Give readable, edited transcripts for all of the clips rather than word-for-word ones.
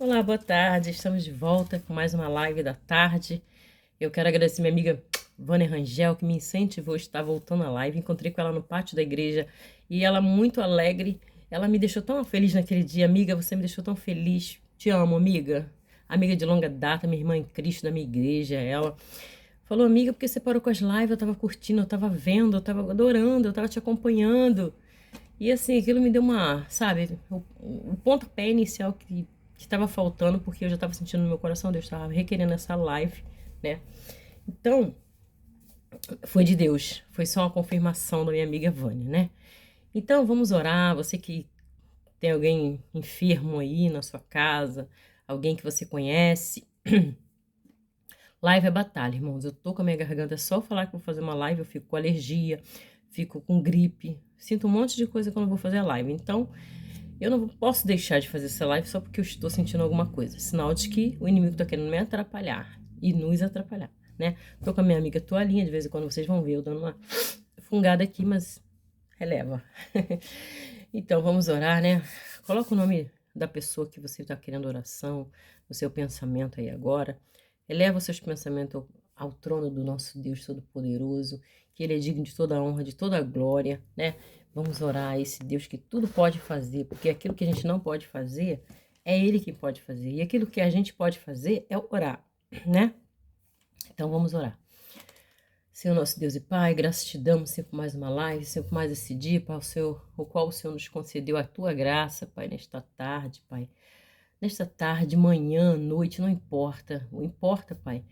Olá, boa tarde. Estamos de volta com mais uma live da tarde. Eu quero agradecer minha amiga Vânia Rangel, que me incentivou a estar voltando à live. Encontrei com ela no pátio da igreja e ela muito alegre. Ela me deixou tão feliz naquele dia. Amiga, você me deixou tão feliz. Te amo, amiga. Amiga de longa data, minha irmã em Cristo da minha igreja. Ela falou, amiga, porque você parou com as lives? Eu tava curtindo, eu tava vendo, eu tava adorando, eu tava te acompanhando. E assim, aquilo me deu uma, sabe, o pontapé inicial que estava faltando, porque eu já estava sentindo no meu coração, Deus estava requerendo essa live, né? Então, foi de Deus, foi só uma confirmação da minha amiga Vânia, né? Então, vamos orar, você que tem alguém enfermo aí na sua casa, alguém que você conhece. Live é batalha, irmãos. Eu tô com a minha garganta, é só falar que vou fazer uma live, eu fico com alergia, fico com gripe, sinto um monte de coisa quando eu vou fazer a live. Então, eu não posso deixar de fazer essa live só porque eu estou sentindo alguma coisa. Sinal de que o inimigo está querendo me atrapalhar e nos atrapalhar, né? Tô com a minha amiga Toalhinha, de vez em quando vocês vão ver eu dando uma fungada aqui, mas releva. Então, vamos orar, né? Coloca o nome da pessoa que você está querendo oração no seu pensamento aí agora. Eleva os seus pensamentos ao trono do nosso Deus Todo-Poderoso, que Ele é digno de toda a honra, de toda a glória, né? Vamos orar a esse Deus que tudo pode fazer, porque aquilo que a gente não pode fazer, é Ele que pode fazer. E aquilo que a gente pode fazer é orar, né? Então vamos orar. Senhor nosso Deus e Pai, graças te damos, Senhor, por mais uma live, Senhor, por mais esse dia, Pai, o qual o Senhor nos concedeu a tua graça, Pai, nesta tarde, Pai. Nesta tarde, manhã, noite, não importa. O importa, Pai,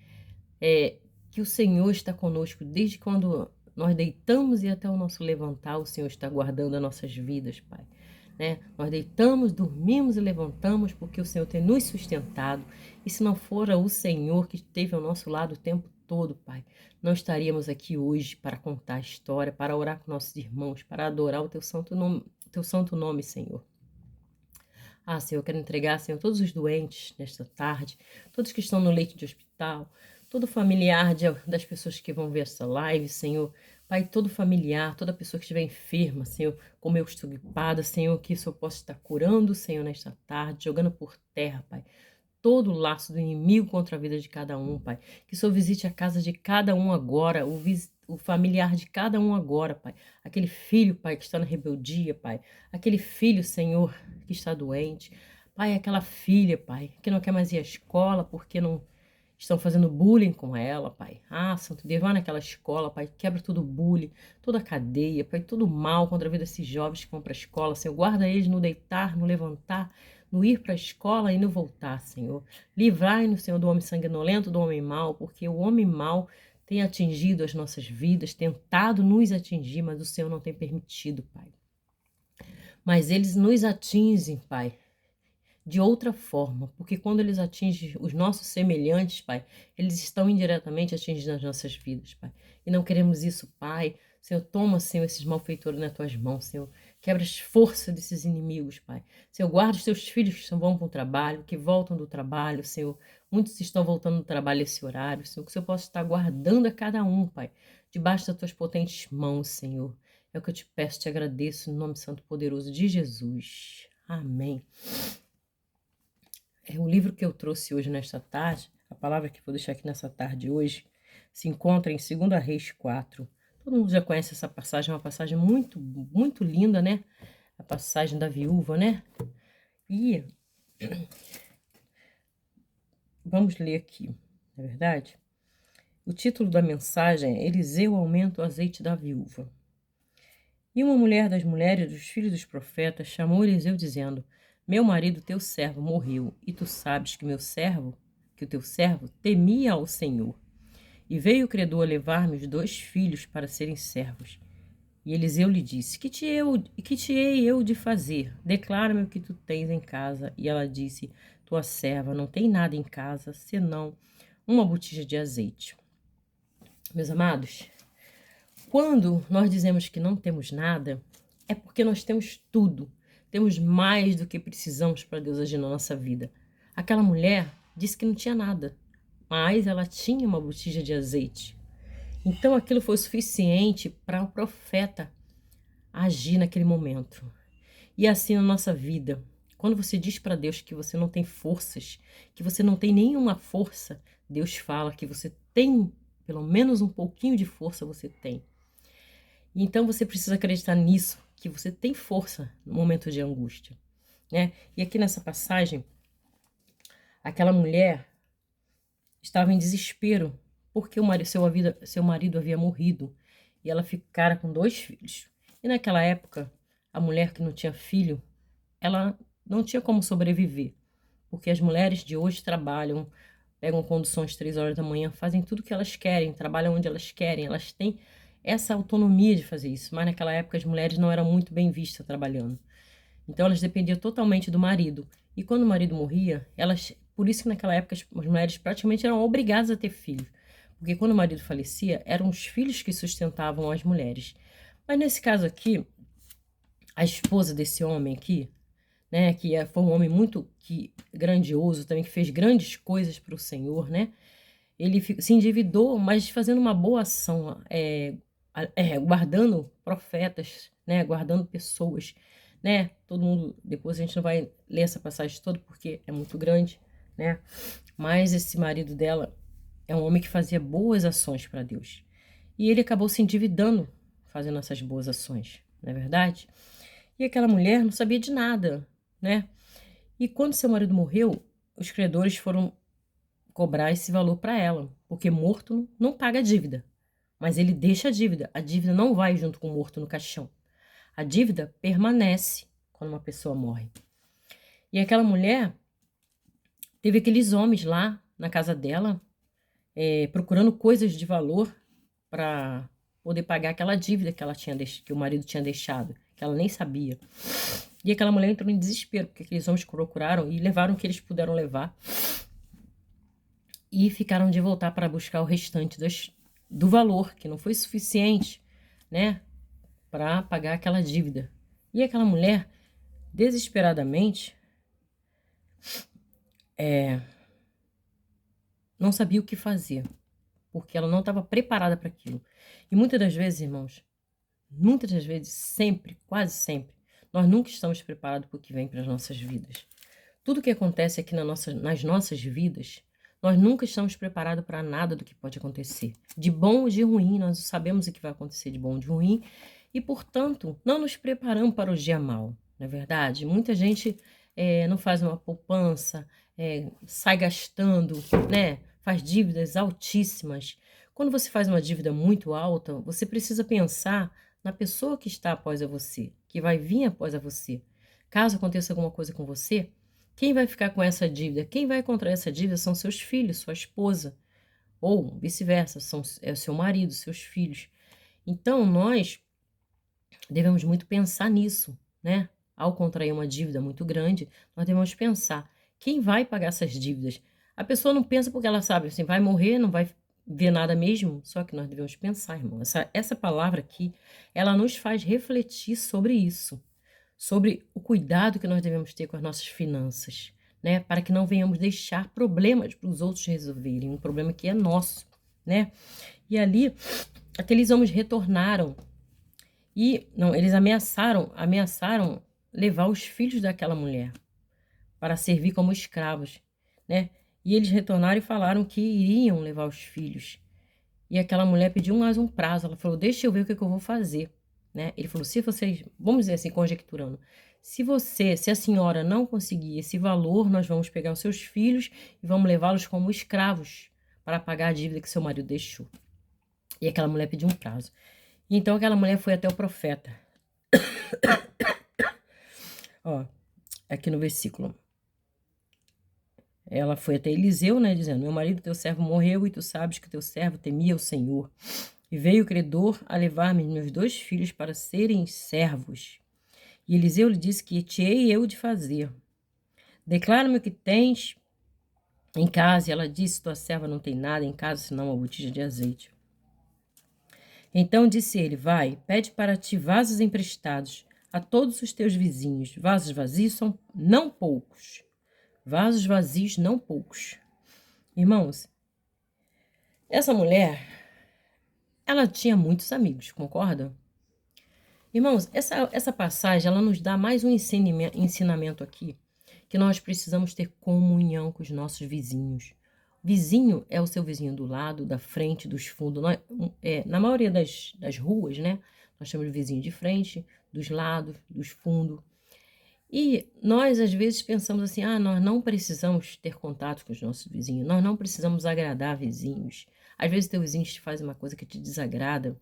é que o Senhor está conosco desde quando nós deitamos e até o nosso levantar, o Senhor está guardando as nossas vidas, Pai. Né? Nós deitamos, dormimos e levantamos porque o Senhor tem nos sustentado. E se não fora o Senhor que esteve ao nosso lado o tempo todo, Pai, não estaríamos aqui hoje para contar a história, para orar com nossos irmãos, para adorar o teu santo nome, Senhor. Ah, Senhor, eu quero entregar, Senhor, todos os doentes nesta tarde, todos que estão no leito de hospital, todo familiar das pessoas que vão ver essa live, Senhor. Pai, todo familiar, toda pessoa que estiver enferma, Senhor, como eu estou gripada, Senhor, que isso eu possa estar curando, Senhor, nesta tarde, jogando por terra, Pai, todo o laço do inimigo contra a vida de cada um, Pai. Que o Senhor visite a casa de cada um agora, o familiar de cada um agora, Pai. Aquele filho, Pai, que está na rebeldia, Pai. Aquele filho, Senhor, que está doente. Pai, aquela filha, Pai, que não quer mais ir à escola porque não estão fazendo bullying com ela, Pai. Ah, Santo Deus, vai naquela escola, Pai, quebra todo o bullying, toda a cadeia, Pai, todo mal contra a vida desses jovens que vão para a escola, Senhor. Guarda eles no deitar, no levantar, no ir para a escola e no voltar, Senhor. Livrai-nos, Senhor, do homem sanguinolento, do homem mau, porque o homem mau tem atingido as nossas vidas, tentado nos atingir, mas o Senhor não tem permitido, Pai. Mas eles nos atingem, Pai, de outra forma, porque quando eles atingem os nossos semelhantes, Pai, eles estão indiretamente atingindo as nossas vidas, Pai. E não queremos isso, Pai. Senhor, toma, Senhor, esses malfeitores nas tuas mãos, Senhor. Quebra as forças desses inimigos, Pai. Senhor, guarda os teus filhos que vão para o trabalho, que voltam do trabalho, Senhor. Muitos estão voltando do trabalho esse horário, Senhor. Que o Senhor possa estar guardando a cada um, Pai, debaixo das tuas potentes mãos, Senhor. É o que eu te peço, te agradeço, no nome santo e poderoso de Jesus. Amém. O livro que eu trouxe hoje nesta tarde, a palavra que vou deixar aqui nessa tarde hoje, se encontra em 2 Reis 4. Todo mundo já conhece essa passagem, é uma passagem muito, muito linda, né? A passagem da viúva, né? E vamos ler aqui, não é verdade? O título da mensagem é Eliseu aumenta o azeite da viúva. E uma mulher das mulheres dos filhos dos profetas chamou Eliseu dizendo: Meu marido, teu servo, morreu, e tu sabes que o teu servo temia ao Senhor. E veio o credor levar-me os 2 filhos para serem servos. E Eliseu lhe disse: Que te hei eu de fazer? Declara-me o que tu tens em casa. E ela disse: Tua serva não tem nada em casa, senão uma botija de azeite. Meus amados, quando nós dizemos que não temos nada, é porque nós temos tudo. Temos mais do que precisamos para Deus agir na nossa vida. Aquela mulher disse que não tinha nada, mas ela tinha uma botija de azeite. Então aquilo foi suficiente para o profeta agir naquele momento. E assim na nossa vida, Quando você diz para Deus que você não tem forças, que você não tem nenhuma força, Deus fala que você tem, pelo menos um pouquinho de força você tem. Então você precisa acreditar nisso, que você tem força no momento de angústia, né? E aqui nessa passagem, aquela mulher estava em desespero porque seu marido havia morrido e ela ficara com 2 filhos. E naquela época, a mulher que não tinha filho, ela não tinha como sobreviver, porque as mulheres de hoje trabalham, pegam conduções 3 horas da manhã, fazem tudo o que elas querem, trabalham onde elas querem, elas têm essa autonomia de fazer isso, mas naquela época as mulheres não eram muito bem vistas trabalhando. Então elas dependiam totalmente do marido. E quando o marido morria, por isso que naquela época as mulheres praticamente eram obrigadas a ter filhos. Porque quando o marido falecia, eram os filhos que sustentavam as mulheres. Mas nesse caso aqui, a esposa desse homem aqui, né, foi um homem muito grandioso também, que fez grandes coisas para o Senhor, né? Ele se endividou, mas fazendo uma boa ação, guardando profetas, né, guardando pessoas, né? Todo mundo, depois a gente não vai ler essa passagem toda porque é muito grande, né? Mas esse marido dela é um homem que fazia boas ações para Deus. E ele acabou se endividando fazendo essas boas ações, não é verdade? E aquela mulher não sabia de nada, né? E quando seu marido morreu, os credores foram cobrar esse valor para ela, porque morto não paga dívida, mas ele deixa a dívida não vai junto com o morto no caixão. A dívida permanece quando uma pessoa morre. E aquela mulher teve aqueles homens lá na casa dela, procurando coisas de valor para poder pagar aquela dívida que o marido tinha deixado, que ela nem sabia. E aquela mulher entrou em desespero, porque aqueles homens procuraram e levaram o que eles puderam levar. E ficaram de voltar para buscar o restante do valor, que não foi suficiente, né, para pagar aquela dívida. E aquela mulher, desesperadamente, não sabia o que fazer, porque ela não estava preparada para aquilo. E muitas das vezes, irmãos, muitas das vezes, sempre, quase sempre, nós nunca estamos preparados para o que vem para as nossas vidas. Tudo que acontece aqui nas nossas vidas, nós nunca estamos preparados para nada do que pode acontecer. De bom ou de ruim, nós sabemos o que vai acontecer de bom ou de ruim, e, portanto, não nos preparamos para o dia mau, não é verdade? Muita gente não faz uma poupança, sai gastando, né? Faz dívidas altíssimas. Quando você faz uma dívida muito alta, você precisa pensar na pessoa que está após a você, que vai vir após a você. Caso aconteça alguma coisa com você, quem vai ficar com essa dívida? Quem vai contrair essa dívida são seus filhos, sua esposa, ou vice-versa, é o seu marido, seus filhos. Então, nós devemos muito pensar nisso, né? Ao contrair uma dívida muito grande, nós devemos pensar, quem vai pagar essas dívidas? A pessoa não pensa porque ela sabe, assim, vai morrer, não vai ver nada mesmo, só que nós devemos pensar, irmão. Essa palavra aqui, ela nos faz refletir sobre isso, sobre o cuidado que nós devemos ter com as nossas finanças, né? Para que não venhamos deixar problemas para os outros resolverem, um problema que é nosso, né? E ali, aqueles homens retornaram e, não, eles ameaçaram levar os filhos daquela mulher para servir como escravos, né? E eles retornaram e falaram que iriam levar os filhos. E aquela mulher pediu mais um prazo, ela falou, deixa eu ver o que eu vou fazer. Né? Ele falou, se vocês, vamos dizer assim, conjecturando, se a senhora não conseguir esse valor, nós vamos pegar os seus filhos e vamos levá-los como escravos para pagar a dívida que seu marido deixou. E aquela mulher pediu um prazo. E então aquela mulher foi até o profeta. Ó, aqui no versículo. Ela foi até Eliseu, né, dizendo, meu marido, teu servo, morreu e tu sabes que teu servo temia o Senhor. E veio o credor a levar-me meus 2 filhos para serem servos. E Eliseu lhe disse, que te hei eu de fazer? Declara-me o que tens em casa. E ela disse, tua serva não tem nada em casa, senão uma botija de azeite. Então disse ele, vai, pede para ti vasos emprestados a todos os teus vizinhos. Vasos vazios são não poucos. Vasos vazios não poucos. Irmãos, essa mulher, ela tinha muitos amigos, concorda? Irmãos, essa passagem, ela nos dá mais um ensinamento aqui que nós precisamos ter comunhão com os nossos vizinhos. Vizinho é o seu vizinho do lado, da frente, dos fundos. Na maioria das ruas, né? Nós chamamos de vizinho de frente, dos lados, dos fundos. E nós, às vezes, pensamos assim, nós não precisamos ter contato com os nossos vizinhos, nós não precisamos agradar vizinhos. Às vezes, teu vizinho te faz uma coisa que te desagrada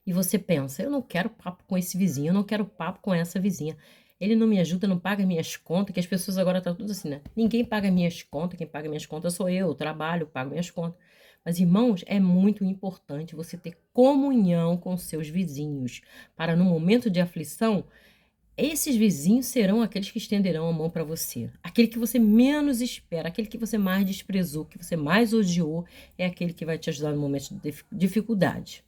e você pensa, eu não quero papo com esse vizinho, eu não quero papo com essa vizinha. Ele não me ajuda, não paga minhas contas, que as pessoas agora estão tudo assim, né? Ninguém paga minhas contas, quem paga minhas contas sou eu trabalho, pago minhas contas. Mas, irmãos, é muito importante você ter comunhão com seus vizinhos, para no momento de aflição, esses vizinhos serão aqueles que estenderão a mão para você. Aquele que você menos espera, aquele que você mais desprezou, que você mais odiou, é aquele que vai te ajudar no momento de dificuldade.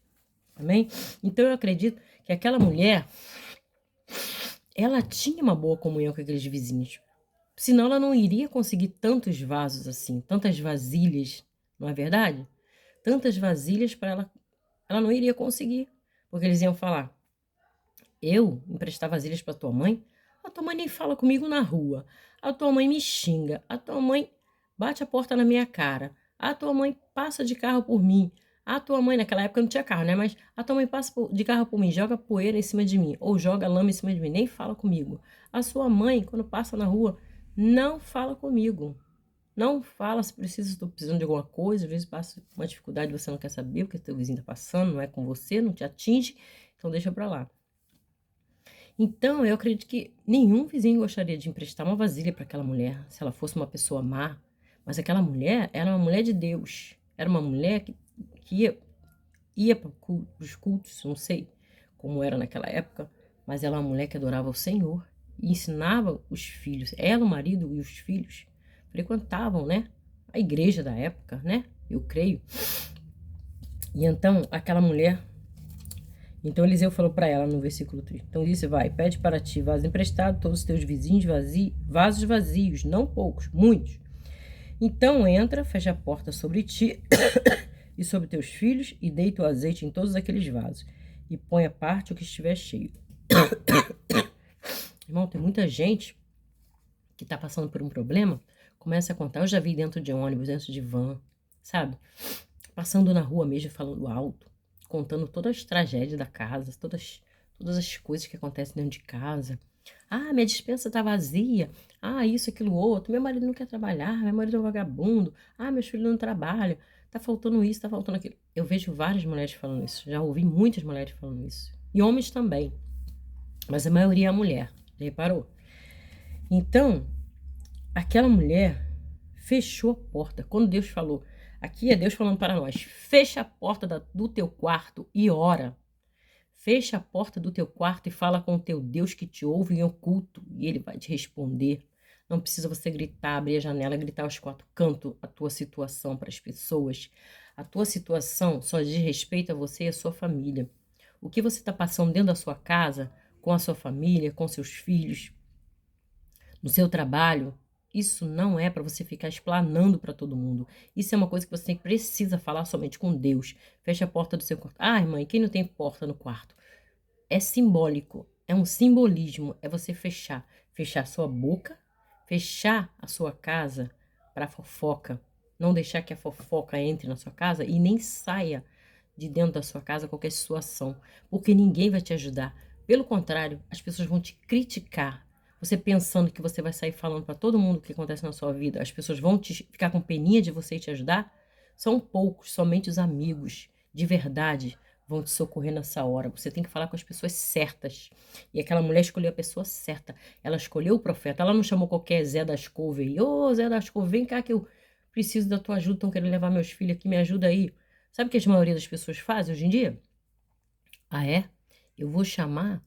Amém? Então eu acredito que aquela mulher, ela tinha uma boa comunhão com aqueles vizinhos. Senão ela não iria conseguir tantos vasos assim, tantas vasilhas, não é verdade? Tantas vasilhas para ela não iria conseguir. Porque eles iam falar, eu emprestar vasilhas para tua mãe? A tua mãe nem fala comigo na rua. A tua mãe me xinga. A tua mãe bate a porta na minha cara. A tua mãe passa de carro por mim. A tua mãe, naquela época não tinha carro, né? Mas a tua mãe passa de carro por mim, joga poeira em cima de mim, ou joga lama em cima de mim, nem fala comigo. A sua mãe, quando passa na rua, não fala comigo. Não fala se precisa, estou precisando de alguma coisa. Às vezes passa uma dificuldade, você não quer saber o que teu vizinho está passando, não é com você, não te atinge, então deixa para lá. Então, eu acredito que nenhum vizinho gostaria de emprestar uma vasilha para aquela mulher, se ela fosse uma pessoa má. Mas aquela mulher era uma mulher de Deus. Era uma mulher que ia para os cultos, não sei como era naquela época, mas ela era uma mulher que adorava o Senhor e ensinava os filhos. Ela, o marido e os filhos frequentavam, né, a igreja da época, né? Eu creio. E então, aquela mulher... Então Eliseu falou para ela no versículo 30. Então disse, vai, pede para ti vaso emprestado, todos os teus vizinhos vasos vazios, não poucos, muitos. Então entra, fecha a porta sobre ti e sobre teus filhos, e deita o azeite em todos aqueles vasos, e põe à parte o que estiver cheio. Irmão, tem muita gente que está passando por um problema, começa a contar. Eu já vi dentro de ônibus, dentro de van, sabe? Passando na rua mesmo, falando alto, contando todas as tragédias da casa, todas as coisas que acontecem dentro de casa. Minha despensa tá vazia. Isso, aquilo, outro. Meu marido não quer trabalhar, meu marido é um vagabundo. Meus filhos não trabalham. Tá faltando isso, tá faltando aquilo. Eu vejo várias mulheres falando isso. Já ouvi muitas mulheres falando isso. E homens também. Mas a maioria é a mulher. Já reparou? Então, aquela mulher fechou a porta. Quando Deus falou... Aqui é Deus falando para nós, fecha a porta do teu quarto e ora. Fecha a porta do teu quarto e fala com o teu Deus que te ouve em oculto e ele vai te responder. Não precisa você gritar, abrir a janela, gritar aos quatro cantos a tua situação para as pessoas. A tua situação só diz respeito a você e a sua família. O que você está passando dentro da sua casa, com a sua família, com seus filhos, no seu trabalho... Isso não é para você ficar explanando para todo mundo. Isso é uma coisa que você precisa falar somente com Deus. Fecha a porta do seu quarto. Mãe, quem não tem porta no quarto? É simbólico, é um simbolismo. É você fechar a sua boca, fechar a sua casa para fofoca. Não deixar que a fofoca entre na sua casa e nem saia de dentro da sua casa qualquer situação. Porque ninguém vai te ajudar. Pelo contrário, as pessoas vão te criticar. Você pensando que você vai sair falando para todo mundo o que acontece na sua vida, as pessoas vão ficar com peninha de você e te ajudar? São poucos, somente os amigos de verdade vão te socorrer nessa hora. Você tem que falar com as pessoas certas. E aquela mulher escolheu a pessoa certa. Ela escolheu o profeta. Ela não chamou qualquer Zé das Couve aí. Zé das Couve, vem cá que eu preciso da tua ajuda. Estão querendo levar meus filhos aqui, me ajuda aí. Sabe o que a maioria das pessoas faz hoje em dia? Eu vou chamar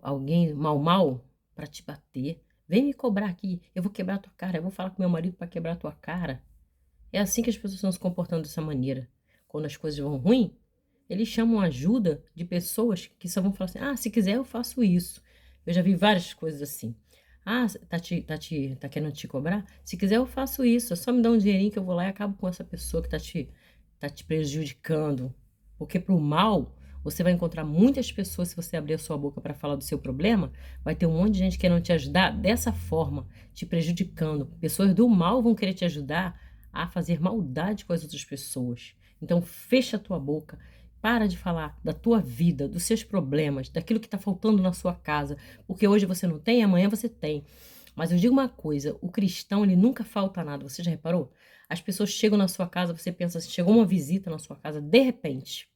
alguém mal para te bater. Vem me cobrar aqui, eu vou quebrar tua cara, eu vou falar com meu marido para quebrar tua cara. É assim que as pessoas estão se comportando dessa maneira. Quando as coisas vão ruim, eles chamam ajuda de pessoas que só vão falar assim, se quiser eu faço isso. Eu já vi várias coisas assim. Tá querendo te cobrar? Se quiser eu faço isso, é só me dar um dinheirinho que eu vou lá e acabo com essa pessoa que tá te prejudicando. Porque pro mal, Você vai encontrar muitas pessoas, se você abrir a sua boca para falar do seu problema, vai ter um monte de gente querendo te ajudar dessa forma, te prejudicando. Pessoas do mal vão querer te ajudar a fazer maldade com as outras pessoas. Então, fecha a tua boca. Para de falar da tua vida, dos seus problemas, daquilo que está faltando na sua casa, porque hoje você não tem, amanhã você tem. Mas eu digo uma coisa, o cristão, ele nunca falta nada, você já reparou? As pessoas chegam na sua casa, você pensa assim, chegou uma visita na sua casa, de repente,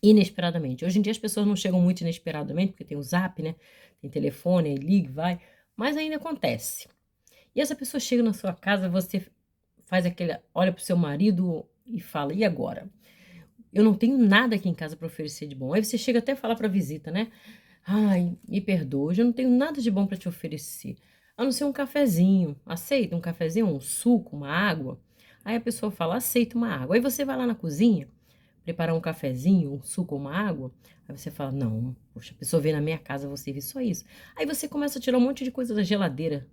inesperadamente. Hoje em dia as pessoas não chegam muito inesperadamente, porque tem o Zap, né? Tem telefone, aí liga, vai, mas ainda acontece. E essa pessoa chega na sua casa, você faz aquele, olha pro seu marido e fala, e agora? Eu não tenho nada aqui em casa para oferecer de bom. Aí você chega até a falar para a visita, né? Ai, me perdoa, hoje eu não tenho nada de bom para te oferecer. A não ser um cafezinho. Aceita um cafezinho, um suco, uma água? Aí a pessoa fala, aceita uma água. Aí você vai lá na cozinha, preparar um cafezinho, um suco ou uma água. Aí você fala, não, poxa, a pessoa veio na minha casa, você servir só isso. Aí você começa a tirar um monte de coisa da geladeira.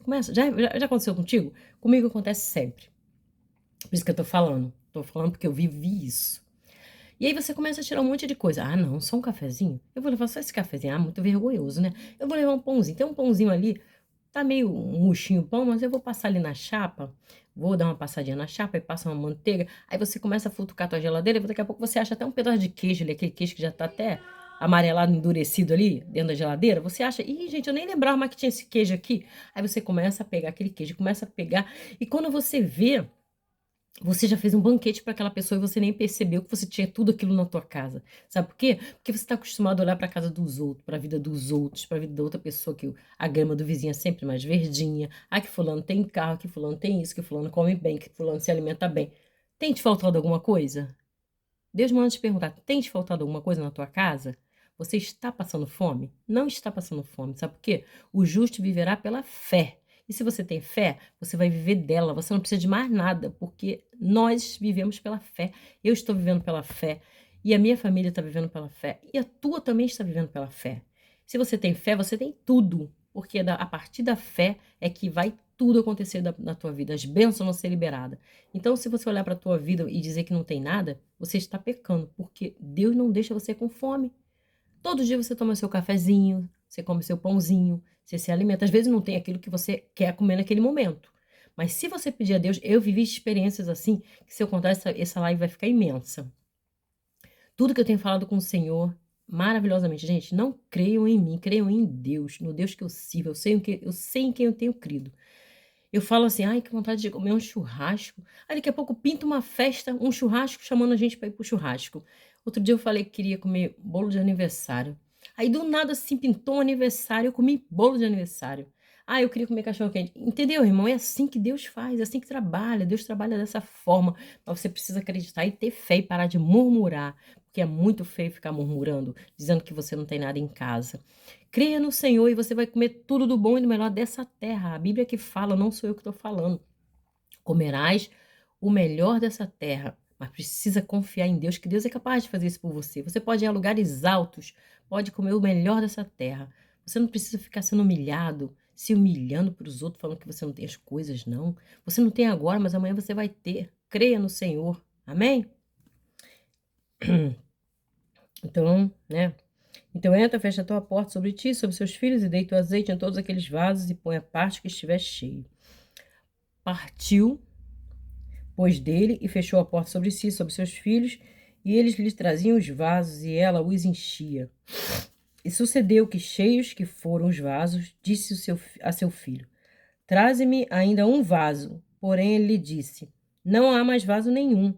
Começa, já aconteceu contigo? Comigo acontece sempre. Por isso que eu tô falando. Tô falando porque eu vivi isso. E aí você começa a tirar um monte de coisa. Ah, não, só um cafezinho? Eu vou levar só esse cafezinho. Ah, muito vergonhoso, né? Eu vou levar um pãozinho. Tem um pãozinho ali, tá meio murchinho o pão, mas eu vou passar ali na chapa. Vou dar uma passadinha na chapa e passa uma manteiga. Aí você começa a futucar a tua geladeira e daqui a pouco você acha até um pedaço de queijo ali, aquele queijo que já tá até amarelado, endurecido ali dentro da geladeira. Você acha, ih, gente, eu nem lembrava mais que tinha esse queijo aqui. Aí você começa a pegar aquele queijo, começa a pegar. E quando você vê, você já fez um banquete para aquela pessoa e você nem percebeu que você tinha tudo aquilo na tua casa. Sabe por quê? Porque você está acostumado a olhar para a casa dos outros, para a vida dos outros, para a vida da outra pessoa, que a grama do vizinho é sempre mais verdinha. Ah, que fulano tem carro, que fulano tem isso, que fulano come bem, que fulano se alimenta bem. Tem te faltado alguma coisa? Deus manda te perguntar, tem te faltado alguma coisa na tua casa? Você está passando fome? Não está passando fome. Sabe por quê? O justo viverá pela fé. E se você tem fé, você vai viver dela. Você não precisa de mais nada, porque nós vivemos pela fé. Eu estou vivendo pela fé. E a minha família está vivendo pela fé. E a tua também está vivendo pela fé. Se você tem fé, você tem tudo. Porque a partir da fé é que vai tudo acontecer na tua vida. As bênçãos vão ser liberadas. Então, se você olhar para a tua vida e dizer que não tem nada, você está pecando, porque Deus não deixa você com fome. Todo dia você toma seu cafezinho, você come seu pãozinho, você se alimenta. Às vezes não tem aquilo que você quer comer naquele momento. Mas se você pedir a Deus, eu vivi experiências assim, que se eu contar essa live vai ficar imensa. Tudo que eu tenho falado com o Senhor, maravilhosamente. Gente, não creiam em mim, creiam em Deus, no Deus que eu sirvo. Eu sei em quem eu tenho crido. Eu falo assim, ai, que vontade de comer um churrasco. Aí daqui a pouco pinta uma festa, um churrasco, chamando a gente para ir pro churrasco. Outro dia eu falei que queria comer bolo de aniversário. Aí do nada assim pintou um aniversário, eu comi bolo de aniversário. Ah, eu queria comer cachorro quente. Entendeu, irmão? É assim que Deus faz, é assim que trabalha. Deus trabalha dessa forma. Mas você precisa acreditar e ter fé e parar de murmurar. Porque é muito feio ficar murmurando, dizendo que você não tem nada em casa. Creia no Senhor e você vai comer tudo do bom e do melhor dessa terra. A Bíblia que fala, não sou eu que estou falando. Comerás o melhor dessa terra, mas precisa confiar em Deus, que Deus é capaz de fazer isso por você. Você pode ir a lugares altos, pode comer o melhor dessa terra. Você não precisa ficar sendo humilhado, se humilhando para os outros, falando que você não tem as coisas, não. Você não tem agora, mas amanhã você vai ter. Creia no Senhor. Amém? Então, né? Então entra, fecha a tua porta sobre ti, sobre seus filhos, e deita o azeite em todos aqueles vasos, e põe a parte que estiver cheio. Partiu, pois dele, e fechou a porta sobre si, sobre seus filhos, e eles lhe traziam os vasos, e ela os enchia. E sucedeu que, cheios que foram os vasos, disse a seu filho, traze-me ainda um vaso. Porém ele lhe disse, não há mais vaso nenhum.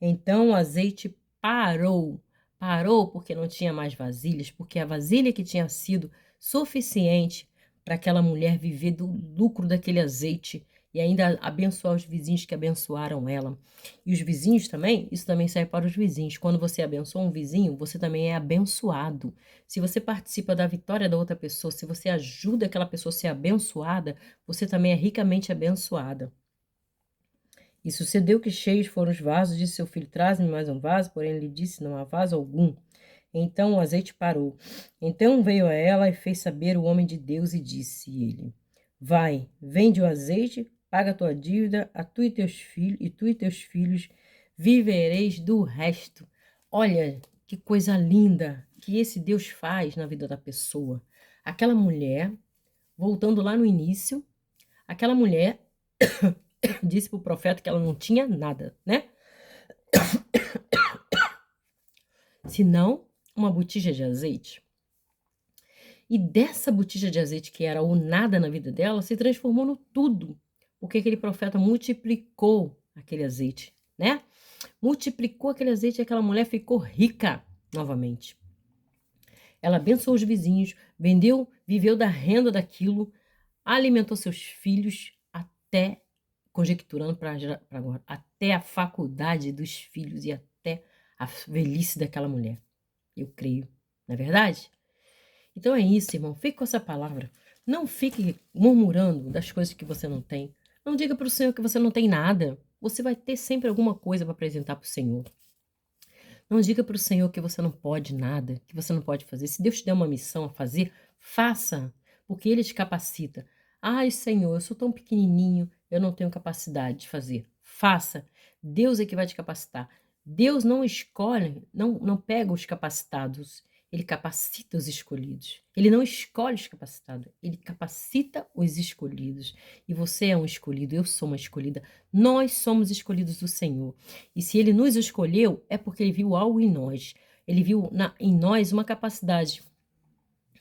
Então o azeite parou. Parou porque não tinha mais vasilhas, porque a vasilha que tinha sido suficiente para aquela mulher viver do lucro daquele azeite e ainda abençoar os vizinhos que abençoaram ela. E os vizinhos também, isso também serve para os vizinhos. Quando você abençoa um vizinho, você também é abençoado. Se você participa da vitória da outra pessoa, se você ajuda aquela pessoa a ser abençoada, você também é ricamente abençoada. E sucedeu que cheios foram os vasos, disse seu filho, traze-me mais um vaso, porém ele disse, não há vaso algum. Então o azeite parou. Então veio a ela e fez saber o homem de Deus e disse ele, vai, vende o azeite, paga a tua dívida, a tu e teus filhos vivereis do resto. Olha, que coisa linda que esse Deus faz na vida da pessoa. Aquela mulher, voltando lá no início, aquela mulher disse para o profeta que ela não tinha nada, né? Senão uma botija de azeite. E dessa botija de azeite, que era o nada na vida dela, se transformou no tudo. Porque aquele profeta multiplicou aquele azeite, né? Multiplicou aquele azeite e aquela mulher ficou rica novamente. Ela abençoou os vizinhos, vendeu, viveu da renda daquilo, alimentou seus filhos até, conjecturando para agora, até a faculdade dos filhos e até a velhice daquela mulher. Eu creio, não é verdade? Então é isso, irmão. Fique com essa palavra. Não fique murmurando das coisas que você não tem. Não diga para o Senhor que você não tem nada. Você vai ter sempre alguma coisa para apresentar para o Senhor. Não diga para o Senhor que você não pode nada, que você não pode fazer. Se Deus te der uma missão a fazer, faça, porque Ele te capacita. Ai, Senhor, eu sou tão pequenininho, eu não tenho capacidade de fazer. Faça. Deus é que vai te capacitar. Deus não escolhe, não pega os capacitados. Ele capacita os escolhidos. Ele não escolhe os capacitados, ele capacita os escolhidos. E você é um escolhido, eu sou uma escolhida. Nós somos escolhidos do Senhor. E se ele nos escolheu, é porque ele viu algo em nós. Ele viu em nós uma capacidade.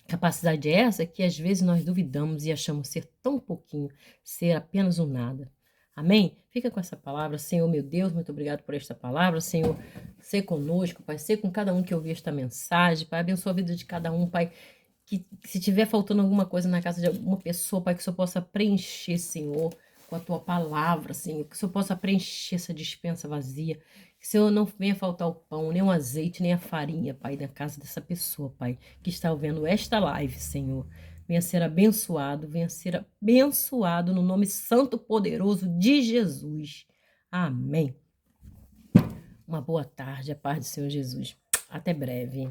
Capacidade essa que às vezes nós duvidamos e achamos ser tão pouquinho, ser apenas um nada. Amém? Fica com essa palavra. Senhor, meu Deus, muito obrigado por esta palavra. Senhor, ser conosco, Pai, ser com cada um que ouvir esta mensagem. Pai, abençoa a vida de cada um, Pai. Que se tiver faltando alguma coisa na casa de alguma pessoa, Pai, que o Senhor possa preencher, Senhor, com a Tua palavra, Senhor. Que o Senhor possa preencher essa despensa vazia. Que o Senhor não venha faltar o pão, nem o azeite, nem a farinha, Pai, na casa dessa pessoa, Pai, que está ouvindo esta live, Senhor. Venha ser abençoado no nome santo poderoso de Jesus. Amém. Uma boa tarde, a paz do Senhor Jesus. Até breve.